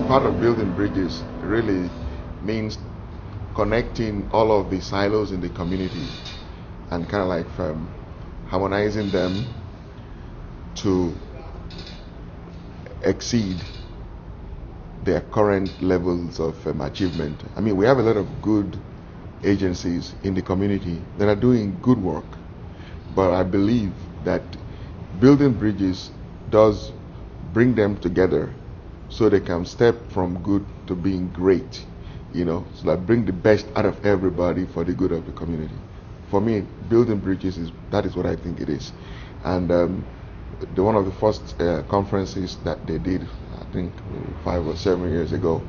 part of building bridges really means connecting all of the silos in the community and kind of like harmonizing them to exceed their current levels of achievement. I mean, we have a lot of good agencies in the community that are doing good work, but I believe that building bridges does bring them together so they can step from good to being great, so that bring the best out of everybody for the good of the community. For me, building bridges that is what I think it is. And one of the first conferences that they did, I think 5 or 7 years ago,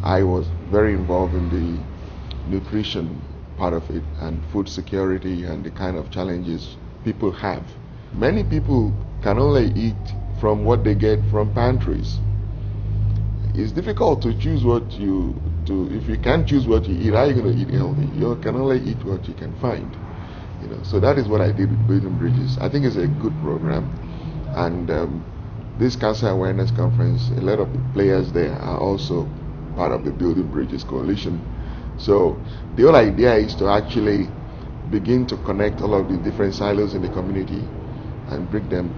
I was very involved in the nutrition part of it and food security and the kind of challenges people have. Many people can only eat from what they get from pantries. It's difficult to choose if you can't choose what you eat, how are you going to eat healthy? You can only eat what you can find. So that is what I did with Building Bridges. I think it's a good program, and this cancer awareness conference, a lot of the players there are also part of the Building Bridges coalition. So the whole idea is to actually begin to connect all of the different silos in the community and bring them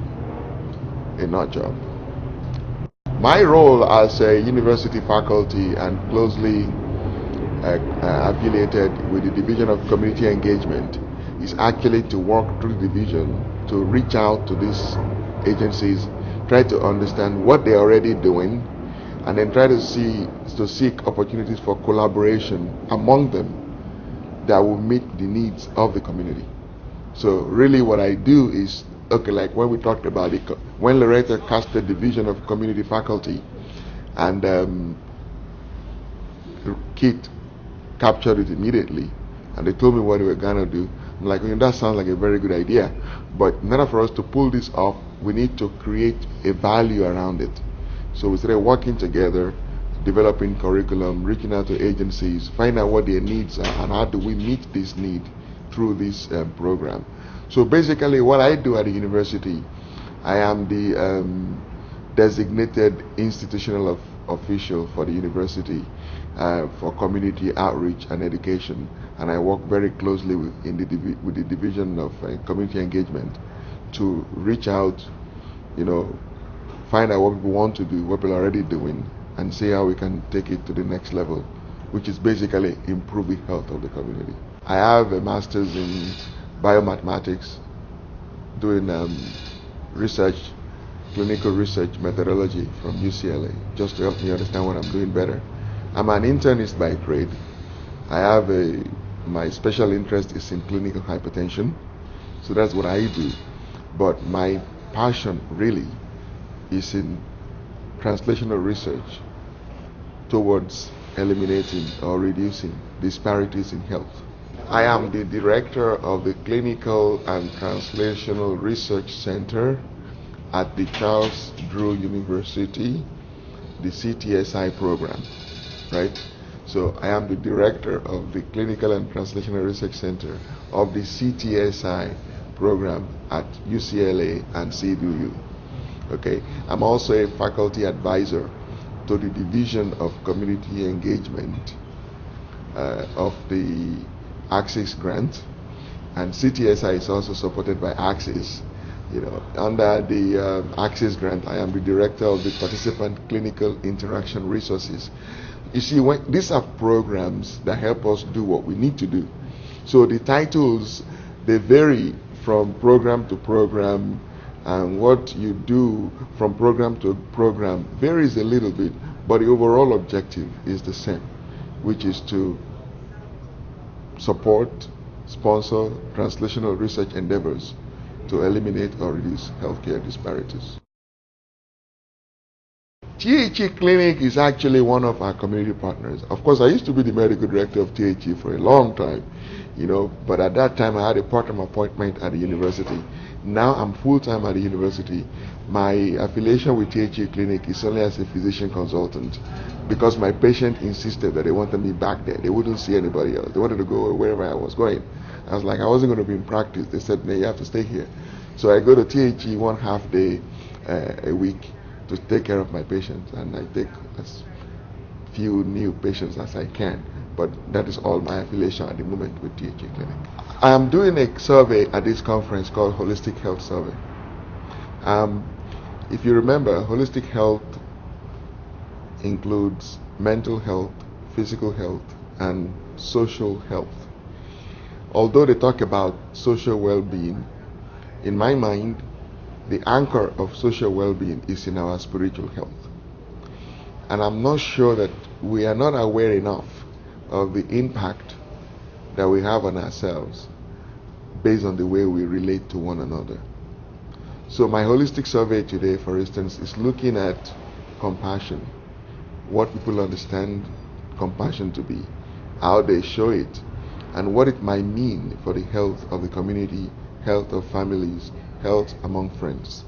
a notch up. My role as a university faculty and closely affiliated with the Division of Community Engagement is actually to work through the division to reach out to these agencies, try to understand what they're already doing, and then try to seek opportunities for collaboration among them that will meet the needs of the community. So really what I do is, like when we talked about it, when Loretta cast the Division of Community Faculty and Kit captured it immediately and they told me what they were going to do, I'm like, that sounds like a very good idea, but in order for us to pull this off, we need to create a value around it. So we started working together, developing curriculum, reaching out to agencies, find out what their needs are and how do we meet this need through this program. So basically what I do at the university, I am the designated institutional official for the university for community outreach and education, and I work very closely with the Division of Community Engagement to reach out, find out what people want to do, what people are already doing, and see how we can take it to the next level, which is basically improving health of the community. I have a master's in biomathematics, doing research, clinical research methodology from UCLA, just to help me understand what I'm doing better. I'm an internist by trade. I have my special interest is in clinical hypertension, so that's what I do. But my passion really is in translational research towards eliminating or reducing disparities in health. I am the director of the Clinical and Translational Research Center at the Charles Drew University, the CTSI program, right? So I am the director of the Clinical and Translational Research Center of the CTSI program at UCLA and CDU. Okay, I'm also a faculty advisor to the Division of Community Engagement of the Access grant, and CTSI is also supported by Access. Under the Access grant, I am the director of the Participant Clinical Interaction Resources. You see, these are programs that help us do what we need to do. So the titles, they vary from program to program, and what you do from program to program varies a little bit, but the overall objective is the same, which is to support, sponsor translational research endeavors to eliminate or reduce healthcare disparities. THE Clinic is actually one of our community partners. Of course, I used to be the medical director of THE for a long time, but at that time I had a part-time appointment at the university. Now I'm full-time at the university. My affiliation with THE Clinic is only as a physician consultant because my patient insisted that they wanted me back there. They wouldn't see anybody else. They wanted to go wherever I was going. I was like, I wasn't going to be in practice. They said, no, you have to stay here. So I go to THE 1 half day a week to take care of my patients, and I take as few new patients as I can. But that is all my affiliation at the moment with THA Clinic. I am doing a survey at this conference called Holistic Health Survey. If you remember, holistic health includes mental health, physical health, and social health. Although they talk about social well-being, in my mind, the anchor of social well-being is in our spiritual health. And I'm not sure that we are not aware enough of the impact that we have on ourselves based on the way we relate to one another. So my holistic survey today, for instance, is looking at compassion, what people understand compassion to be, how they show it, and what it might mean for the health of the community, health of families, health among friends.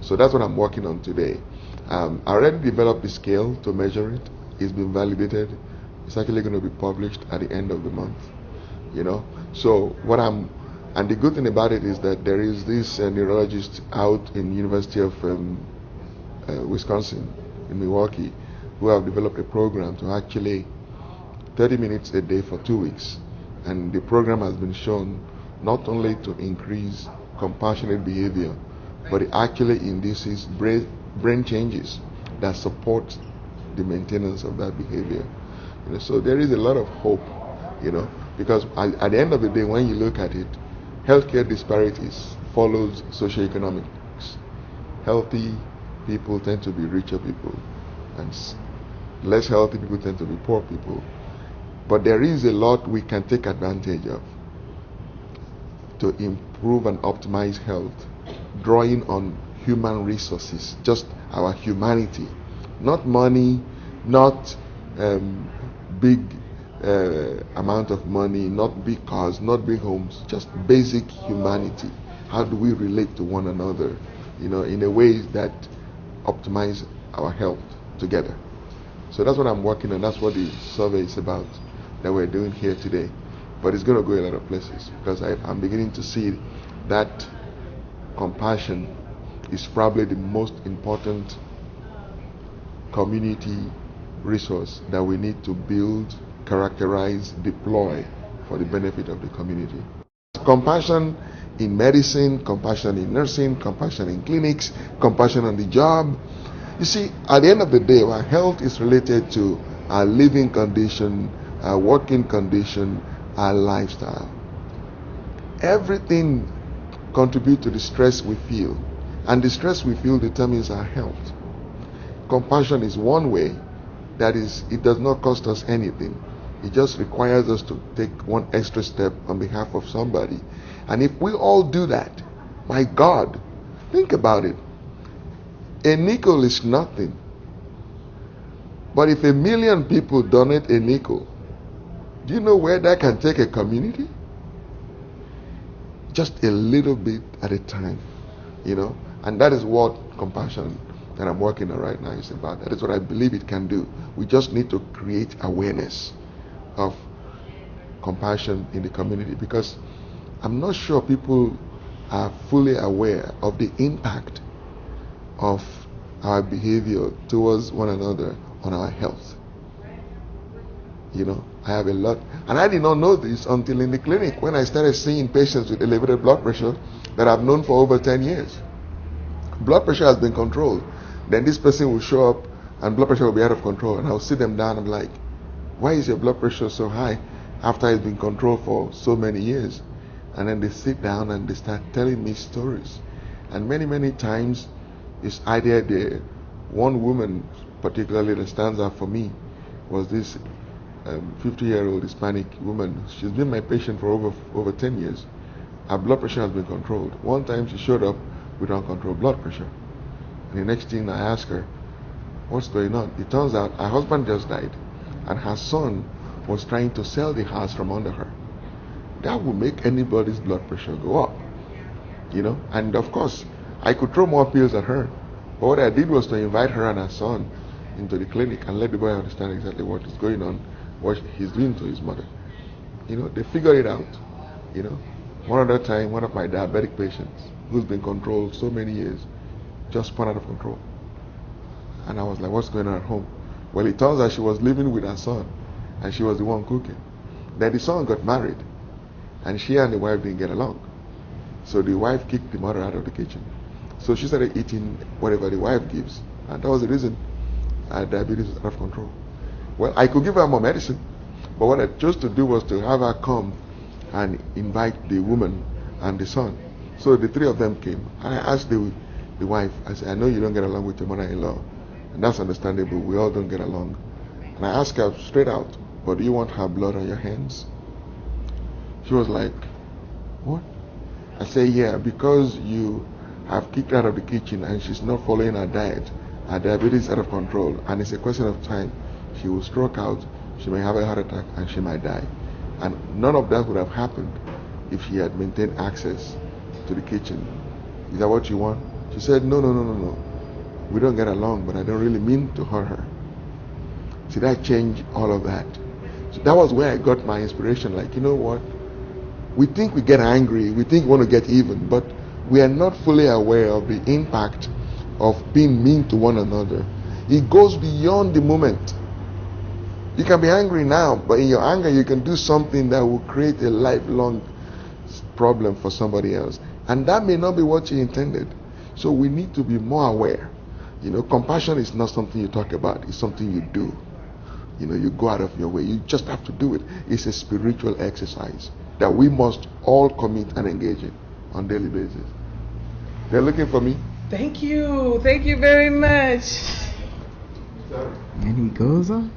So that's what I'm working on today. I already developed the scale to measure it. It's been validated. It's actually going to be published at the end of the month. So and the good thing about it is that there is this neurologist out in University of Wisconsin in Milwaukee who have developed a program to actually 30 minutes a day for 2 weeks. And the program has been shown not only to increase compassionate behavior, but it actually induces brain changes that support the maintenance of that behavior. So there is a lot of hope, because at the end of the day, when you look at it, healthcare disparities follows socioeconomics. Healthy people tend to be richer people, and less healthy people tend to be poor people. But there is a lot we can take advantage of to improve and optimize health, drawing on human resources, just our humanity, not money, not big amount of money, not big cars, not big homes, just basic humanity. How do we relate to one another, in a way that optimize our health together? So that's what I'm working on. That's what the survey is about, that we're doing here today. But it's going to go a lot of places, because I'm beginning to see that compassion is probably the most important community resource that we need to build, characterize, deploy for the benefit of the community. Compassion in medicine, compassion in nursing, compassion in clinics, compassion on the job. You see, at the end of the day, our health is related to our living condition, our working condition, our lifestyle. Everything contributes to the stress we feel, and the stress we feel determines our health. Compassion is one way. That is, it does not cost us anything. It just requires us to take one extra step on behalf of somebody. And if we all do that, my God, think about it. A nickel is nothing. But if 1 million people donate a nickel, do you know where that can take a community? Just a little bit at a time, And that is what compassion that I'm working on right now is about. That is what I believe it can do. We just need to create awareness of compassion in the community, because I'm not sure people are fully aware of the impact of our behavior towards one another on our health. I have a lot, and I did not know this until in the clinic when I started seeing patients with elevated blood pressure that I've known for over 10 years. Blood pressure has been controlled. Then this person will show up and blood pressure will be out of control, and I'll sit them down and I'm like, why is your blood pressure so high after it's been controlled for so many years? And then they sit down and they start telling me stories. And many times it's either the one woman particularly that stands out for me was this 50-year-old Hispanic woman. She's been my patient for over 10 years. Her blood pressure has been controlled. One time she showed up with uncontrolled blood pressure. And the next thing I asked her, what's going on? It turns out her husband just died, and her son was trying to sell the house from under her. That would make anybody's blood pressure go up, And of course, I could throw more pills at her. But what I did was to invite her and her son into the clinic and let the boy understand exactly what is going on, what he's doing to his mother. They figured it out. One other time, one of my diabetic patients who's been controlled so many years just spun out of control. And I was like, what's going on at home? Well, it turns out she was living with her son, and she was the one cooking. Then the son got married, and she and the wife didn't get along. So the wife kicked the mother out of the kitchen. So she started eating whatever the wife gives. And that was the reason her diabetes was out of control. Well, I could give her more medicine, but what I chose to do was to have her come and invite the woman and the son. So the three of them came. And I asked the wife, I said, I know you don't get along with your mother-in-law, and that's understandable. We all don't get along. And I asked her straight out, but do you want her blood on your hands? She was like, what? I said, yeah, because you have kicked her out of the kitchen and she's not following her diet. Her diabetes is out of control, and it's a question of time. She will stroke out, she may have a heart attack, and she might die. And none of that would have happened if she had maintained access to the kitchen. Is that what you want? She said, no. We don't get along, but I don't really mean to hurt her. See, that changed all of that. So that was where I got my inspiration. Like, you know what? We think we get angry, we think we want to get even, but we are not fully aware of the impact of being mean to one another. It goes beyond the moment. You can be angry now, but in your anger you can do something that will create a lifelong problem for somebody else. And that may not be what you intended. So we need to be more aware. You know, compassion is not something you talk about, it's something you do. You know, you go out of your way. You just have to do it. It's a spiritual exercise that we must all commit and engage in on a daily basis. They're looking for me. Thank you. Thank you very much. And he goes on.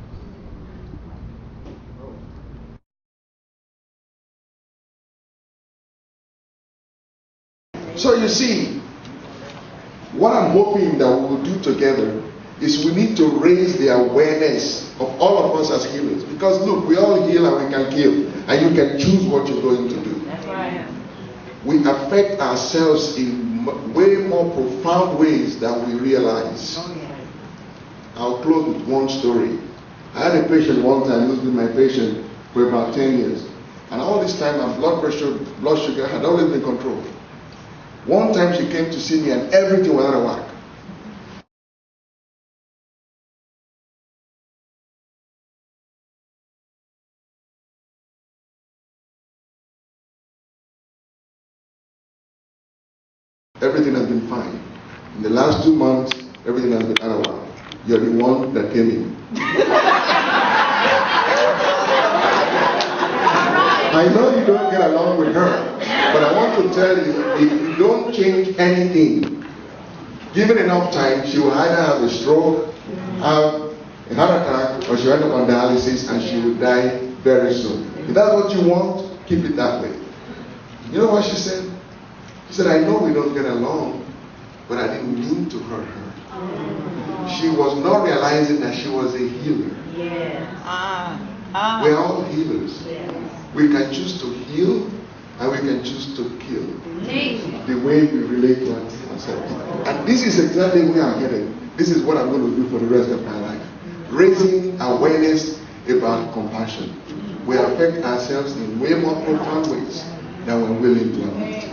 So you see, what I'm hoping that we will do together is we need to raise the awareness of all of us as healers. Because look, we all heal and we can kill. And you can choose what you're going to do. That's right. We affect ourselves in way more profound ways than we realize. Oh, yeah. I'll close with one story. I had a patient one time who's been my patient for about 10 years. And all this time my blood pressure, blood sugar had always been controlled. One time she came to see me and everything was out of whack. Everything has been fine. In the last 2 months, everything has been out of whack. You're the one that came in. I know you don't get along with her, but I want to tell you, if you don't change anything, given enough time, she will either have a stroke, have a heart attack, or she'll end up on dialysis and she will die very soon. If that's what you want, keep it that way. You know what she said? She said, I know we don't get along, but I didn't mean to hurt her. She was not realizing that she was a healer. We're all healers. We can choose to heal and we can choose to kill. The way we relate to ourselves. And this is exactly where I'm headed. This is what I'm going to do for the rest of my life. Raising awareness about compassion. We affect ourselves in way more profound ways than we're willing to admit.